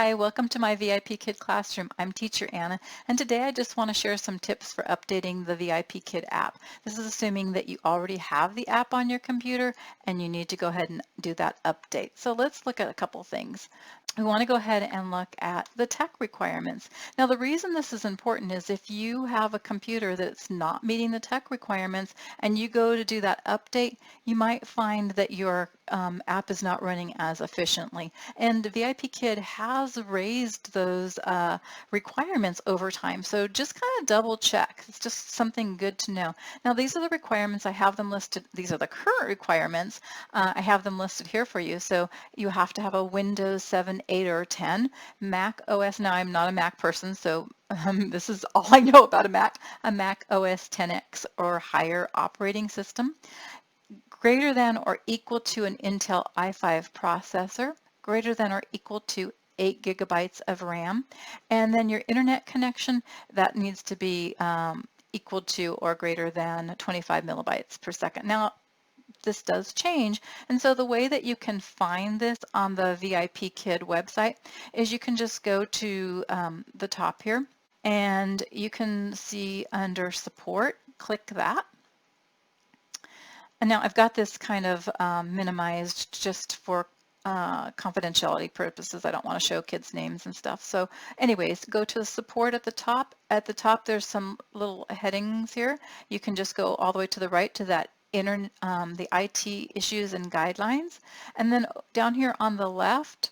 Hi, welcome to my VIPKid classroom. I'm teacher Anna, and today I just want to share some tips for updating the VIPKid app. This is assuming that you already have the app on your computer and you need to go ahead and do that update. So let's look at a couple things. We want to go ahead and look at the tech requirements. Now, the reason this is important is if you have a computer that's not meeting the tech requirements and you go to do that update, you might find that your app is not running as efficiently. And VIPKid has raised those requirements over time. So just kind of double check. It's just something good to know. Now, these are the requirements. I have them listed. These are the current requirements. I have them listed here for you. So you have to have a Windows 7, 8, or 10, Mac OS. Now, I'm not a Mac person, so this is all I know about a Mac OS 10X or higher operating system, greater than or equal to an Intel i5 processor, greater than or equal to 8 gigabytes of RAM, and then your internet connection, that needs to be equal to or greater than 25 millibytes per second. Now, this does change, and so the way that you can find this on the VIPKid website is you can just go to the top here, and you can see under support, click that. And now I've got this kind of minimized just for confidentiality purposes. I don't want to show kids' names and stuff. So anyways, go to the support at the top. At the top, there's some little headings here. You can just go all the way to the right to that the IT issues and guidelines. And then down here on the left,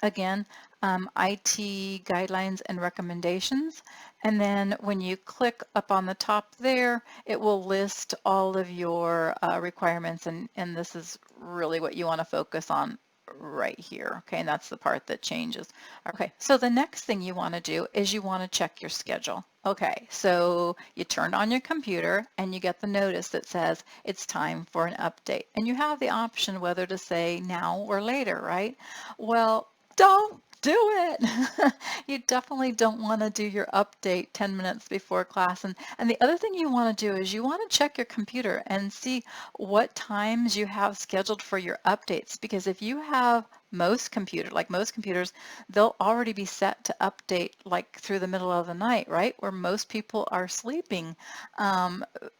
again, IT guidelines and recommendations. And then when you click up on the top there, it will list all of your requirements. And this is really what you want to focus on right here. Okay, and that's the part that changes. Okay, so the next thing you want to do is you want to check your schedule. Okay, so you turned on your computer and you get the notice that says it's time for an update. And you have the option whether to say now or later, right? Well, don't do it. You definitely don't want to do your update 10 minutes before class. And the other thing you want to do is you want to check your computer and see what times you have scheduled for your updates. Because if you have most computers, they'll already be set to update like through the middle of the night, right? Where most people are sleeping.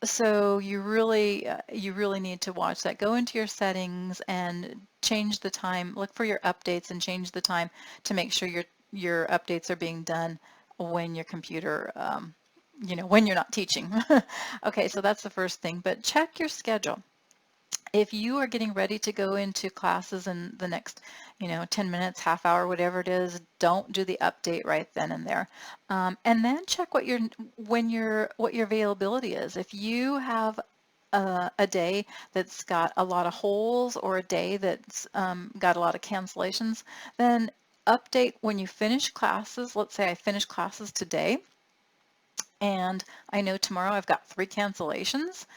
So you really need to watch that. Go into your settings and change the time. Look for your updates and change the time to make sure your updates are being done when your computer, when you're not teaching. Okay, so that's the first thing. But check your schedule. If you are getting ready to go into classes in the next, 10 minutes, half hour, whatever it is, don't do the update right then and there. And then check what your availability is. If you have a day that's got a lot of holes or a day that's got a lot of cancellations, then update when you finish classes. Let's say I finish classes today, and I know tomorrow I've got 3 cancellations.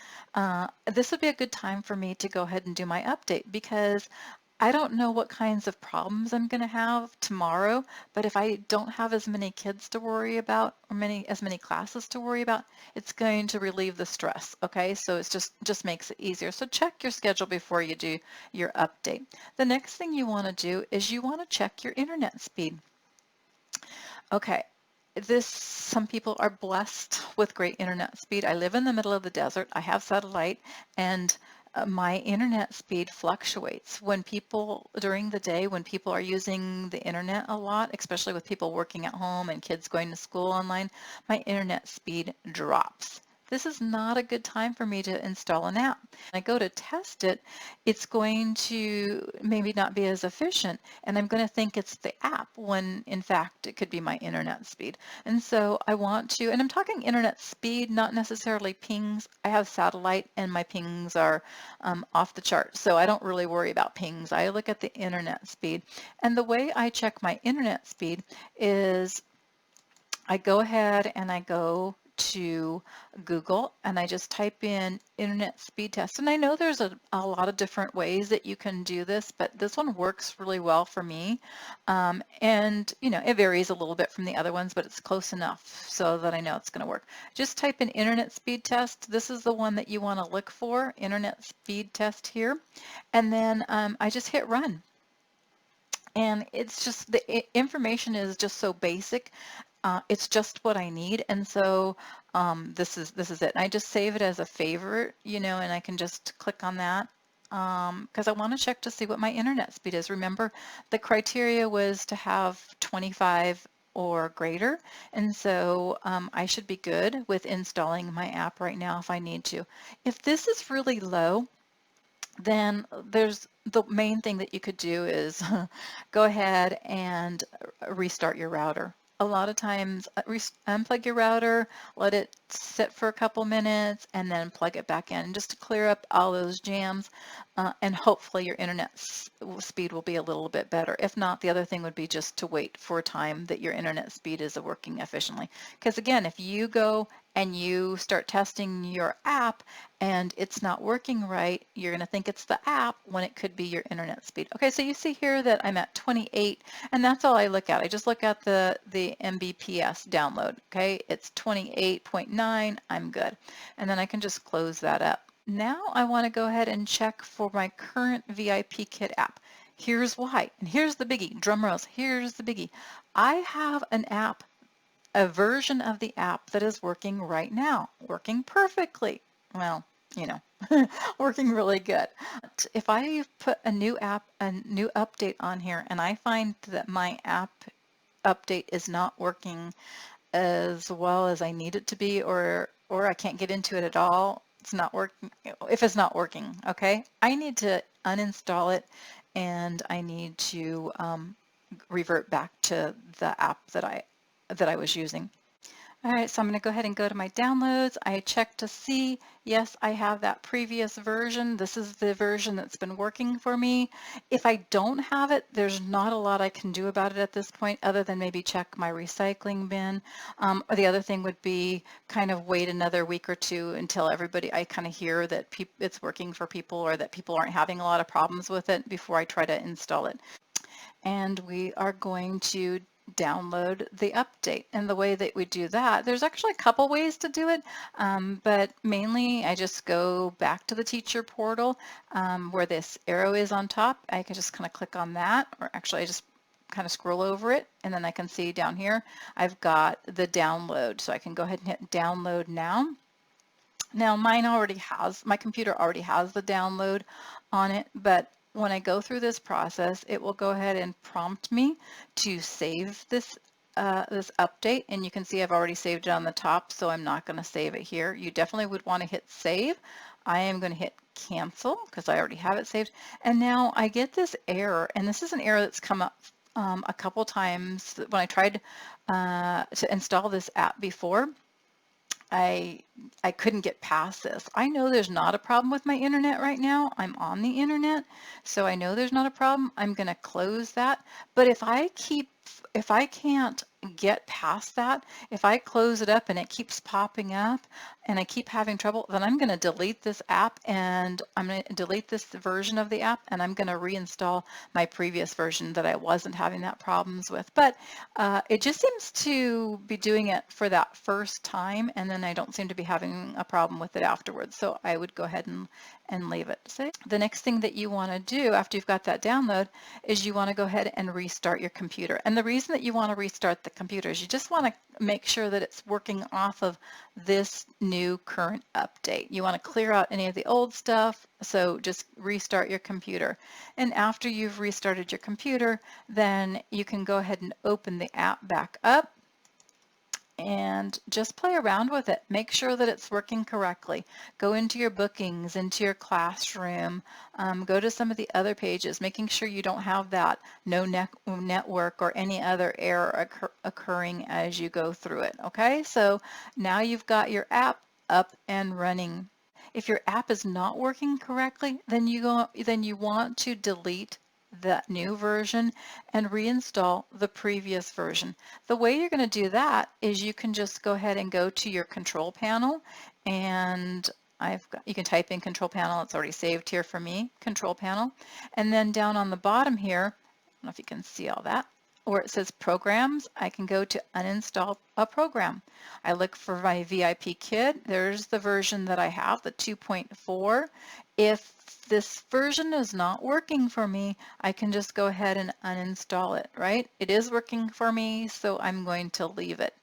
This would be a good time for me to go ahead and do my update, because I don't know what kinds of problems I'm going to have tomorrow, but if I don't have as many kids to worry about or as many classes to worry about, it's going to relieve the stress. Okay, so it's just makes it easier. So check your schedule before you do your update. The next thing you want to do is you want to check your internet speed. Okay, some people are blessed with great internet speed. I live in the middle of the desert. I have satellite, and my internet speed fluctuates. During the day, when people are using the internet a lot, especially with people working at home and kids going to school online, my internet speed drops. This is not a good time for me to install an app. When I go to test it, it's going to maybe not be as efficient, and I'm going to think it's the app when in fact it could be my internet speed. And so I want to, and I'm talking internet speed, not necessarily pings. I have satellite and my pings are off the chart, so I don't really worry about pings. I look at the internet speed, and the way I check my internet speed is I go ahead and I go to Google and I just type in internet speed test. And I know there's a lot of different ways that you can do this, but this one works really well for me. And it varies a little bit from the other ones, but it's close enough so that I know it's going to work. Just type in internet speed test. This is the one that you want to look for, internet speed test here. And then I just hit run. And it's just the information is just so basic. It's just what I need, and so this is it. And I just save it as a favorite, you know, and I can just click on that because I want to check to see what my internet speed is. Remember, the criteria was to have 25 or greater, and so I should be good with installing my app right now if I need to. If this is really low, then there's the main thing that you could do is go ahead and restart your router. A lot of times, unplug your router, let it sit for a couple minutes, and then plug it back in just to clear up all those jams, and hopefully your internet speed will be a little bit better. If not, the other thing would be just to wait for a time that your internet speed is working efficiently. Because again, if you go and you start testing your app and it's not working right, you're going to think it's the app when it could be your internet speed. Okay, so you see here that I'm at 28, and that's all I look at. I just look at the Mbps download. Okay, it's 28.9, I'm good. And then I can just close that up. Now I want to go ahead and check for my current VIPKid app. Here's why, and here's the biggie, drum rolls, here's the biggie. I have an app, a version of the app that is working right now, working perfectly. Well, you know, working really good. If I put a new app, a new update on here, and I find that my app update is not working as well as I need it to be, or I can't get into it at all, it's not working. If it's not working, okay, I need to uninstall it, and I need to revert back to the app that I was using. All right, so I'm going to go ahead and go to my downloads. I check to see, yes, I have that previous version. This is the version that's been working for me. If I don't have it, there's not a lot I can do about it at this point other than maybe check my recycling bin. Or the other thing would be kind of wait another week or two until I kind of hear that it's working for people or that people aren't having a lot of problems with it before I try to install it. And we are going to download the update. And the way that we do that, there's actually a couple ways to do it, but mainly I just go back to the teacher portal where this arrow is on top. I can just kind of click on that, or actually I just kind of scroll over it, and then I can see down here I've got the download, so I can go ahead and hit download now. Now my computer already has the download on it, but when I go through this process, it will go ahead and prompt me to save this this update, and you can see I've already saved it on the top, so I'm not going to save it here. You definitely would want to hit save. I am going to hit cancel because I already have it saved, and now I get this error, and this is an error that's come up a couple times when I tried to install this app before. I couldn't get past this. I know there's not a problem with my internet right now. I'm on the internet, so I know there's not a problem. I'm going to close that. But if I can't get past that, if I close it up and it keeps popping up and I keep having trouble, then I'm going to delete this app, and I'm going to delete this version of the app, and I'm going to reinstall my previous version that I wasn't having that problems with. But it just seems to be doing it for that first time, and then I don't seem to be having a problem with it afterwards. So I would go ahead and leave it. So the next thing that you want to do after you've got that download is you want to go ahead and restart your computer. And the reason that you want to restart the computer is you just want to make sure that it's working off of this new current update. You want to clear out any of the old stuff, so just restart your computer. And after you've restarted your computer, then you can go ahead and open the app back up and just play around with it. Make sure that it's working correctly. Go into your bookings, into your classroom, go to some of the other pages, making sure you don't have that no network or any other error occurring as you go through it. Okay, so now you've got your app up and running. If your app is not working correctly, then you want to delete that new version and reinstall the previous version. The way you're going to do that is you can just go ahead and go to your control panel, and you can type in control panel. It's already saved here for me, control panel. And then down on the bottom here, I don't know if you can see all that, where it says programs, I can go to uninstall a program. I look for my VIPKid. There's the version that I have, the 2.4. If this version is not working for me, I can just go ahead and uninstall it, right? It is working for me, so I'm going to leave it.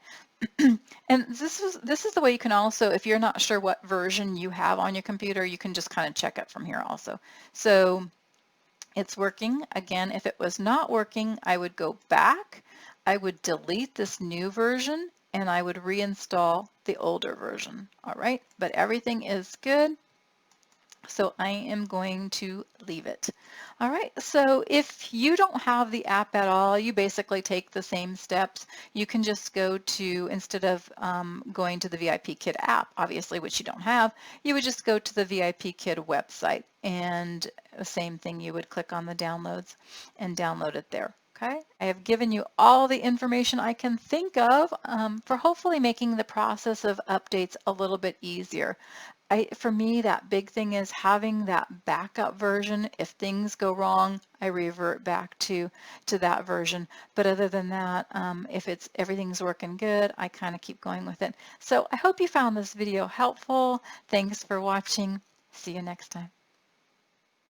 And this is the way you can also, if you're not sure what version you have on your computer, you can just kind of check it from here also. So it's working. Again, if it was not working, I would go back, I would delete this new version, and I would reinstall the older version. All right, but everything is good. So I am going to leave it. All right, so if you don't have the app at all, you basically take the same steps. You can just go to, instead of going to the VIPKid app, obviously, which you don't have, you would just go to the VIPKid website, and the same thing, you would click on the downloads and download it there. Okay, I have given you all the information I can think of for hopefully making the process of updates a little bit easier. For me, that big thing is having that backup version. If things go wrong, I revert back to that version. But other than that, if everything's working good, I kind of keep going with it. So I hope you found this video helpful. Thanks for watching. See you next time.